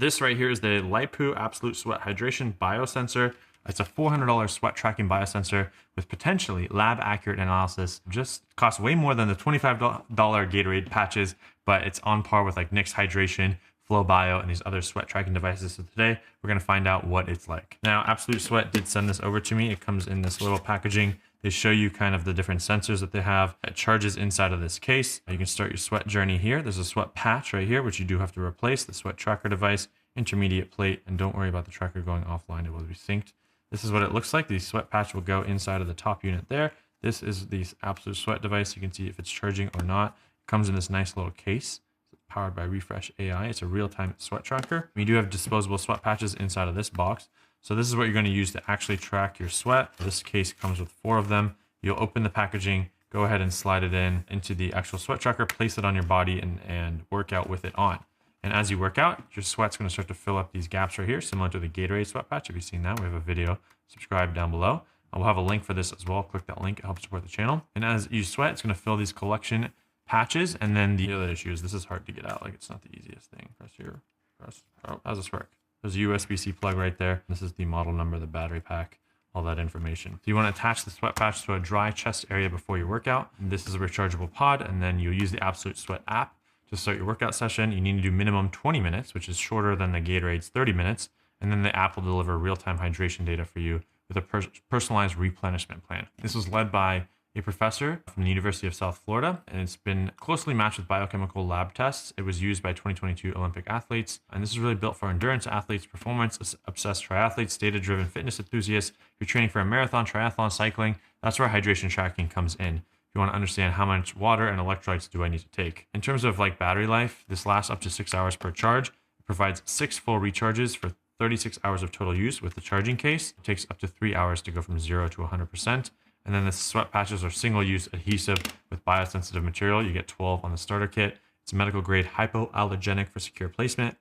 This right here is the Liipoo Absolute Sweat Hydration Biosensor. It's a $400 sweat tracking biosensor with potentially lab accurate analysis. Just costs way more than the $25 Gatorade patches, but it's on par with like Nick's Hydration, Flow Bio, and these other sweat tracking devices. So today we're going to find out what it's like. Now, Absolute Sweat did send this over to me. It comes in this little packaging. They show you kind of the different sensors that they have. It charges inside of this case. You can start your sweat journey here. There's a sweat patch right here, which you do have to replace. The sweat tracker device, intermediate plate, and don't worry about the tracker going offline. It will be synced. This is what it looks like. The sweat patch will go inside of the top unit there. This is the Absolute Sweat device. You can see if it's charging or not. It comes in this nice little case. It's powered by Refresh AI. It's a real-time sweat tracker. We do have disposable sweat patches inside of this box. So this is what you're going to use to actually track your sweat. This case comes with 4 of them. You'll open the packaging, go ahead and slide it into the actual sweat tracker, place it on your body and work out with it on. And as you work out, your sweat's going to start to fill up these gaps right here, similar to the Gatorade sweat patch. If you've seen that, we have a video. Subscribe down below. We'll have a link for this as well. Click that link. It helps support the channel. And as you sweat, it's going to fill these collection patches. And then the other issue is this is hard to get out. Like, it's not the easiest thing. Press here. Press. Oh, how does this work? There's a USB-C plug right there. This is the model number, the battery pack, all that information. So you want to attach the sweat patch to a dry chest area before your workout. And this is a rechargeable pod. And then you'll use the Absolute Sweat app to start your workout session. You need to do minimum 20 minutes, which is shorter than the Gatorade's 30 minutes. And then the app will deliver real-time hydration data for you with a personalized replenishment plan. This was led by a professor from the University of South Florida, and it's been closely matched with biochemical lab tests. It was used by 2022 Olympic athletes, and this is really built for endurance athletes, performance-obsessed triathletes, data-driven fitness enthusiasts. If you're training for a marathon, triathlon, cycling, that's where hydration tracking comes in. If you want to understand how much water and electrolytes do I need to take. In terms of like battery life, this lasts up to 6 hours per charge. It provides 6 full recharges for 36 hours of total use with the charging case. It takes up to 3 hours to go from 0 to 100%. And then the sweat patches are single-use adhesive with biosensitive material. You get 12 on the starter kit. It's medical grade hypoallergenic for secure placement.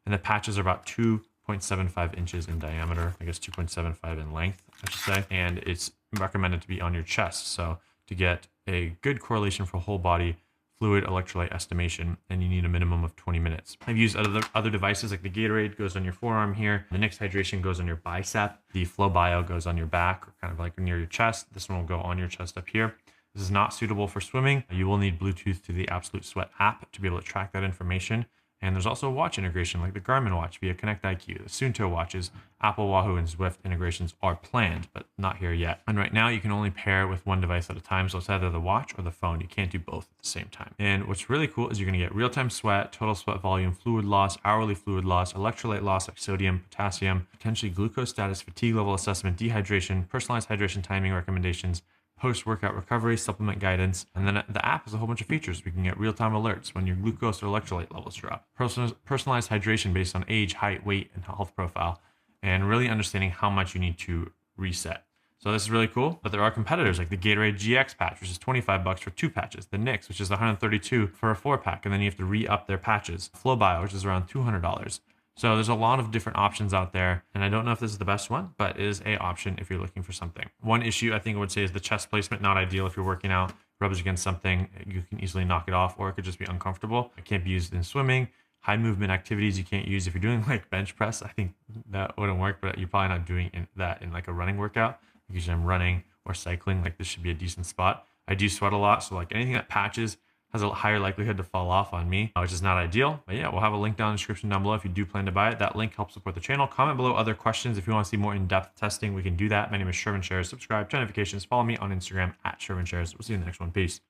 And the patches are about 2.75 inches in diameter. I guess 2.75 in length, I should say. And it's recommended to be on your chest. So to get a good correlation for whole body fluid electrolyte estimation, and you need a minimum of 20 minutes. I've used other devices like the Gatorade goes on your forearm here. The Nick's Hydration goes on your bicep. The Flow Bio goes on your back or kind of like near your chest. This one will go on your chest up here. This is not suitable for swimming. You will need Bluetooth to the Absolute Sweat app to be able to track that information. And there's also a watch integration like the Garmin watch via Connect IQ. The Suunto watches, Apple, Wahoo, and Zwift integrations are planned, but not here yet. And right now you can only pair with one device at a time. So it's either the watch or the phone. You can't do both at the same time. And what's really cool is you're going to get real-time sweat, total sweat volume, fluid loss, hourly fluid loss, electrolyte loss like sodium, potassium, potentially glucose status, fatigue level assessment, dehydration, personalized hydration timing recommendations, post-workout recovery, supplement guidance, and then the app has a whole bunch of features. We can get real-time alerts when your glucose or electrolyte levels drop, personalized hydration based on age, height, weight, and health profile, and really understanding how much you need to reset. So this is really cool, but there are competitors like the Gatorade GX patch, which is $25 for 2 patches, the Nick's, which is $132 for a 4-pack, and then you have to re-up their patches, Flow Bio, which is around $200. So there's a lot of different options out there, and I don't know if this is the best one, but it is an option if you're looking for something. One issue I think I would say is the chest placement, not ideal if you're working out, rubs against something, you can easily knock it off, or it could just be uncomfortable. It can't be used in swimming. High movement activities you can't use. If you're doing like bench press, I think that wouldn't work, but you're probably not doing that in like a running workout. Usually I'm running or cycling, like this should be a decent spot. I do sweat a lot, so like anything that patches has a higher likelihood to fall off on me, which is not ideal. But yeah, we'll have a link down in the description down below if you do plan to buy it. That link helps support the channel. Comment below other questions. If you want to see more in-depth testing, we can do that. My name is Shervin Shares. Subscribe, turn notifications, follow me on Instagram at Shervin Shares. We'll see you in the next one. Peace.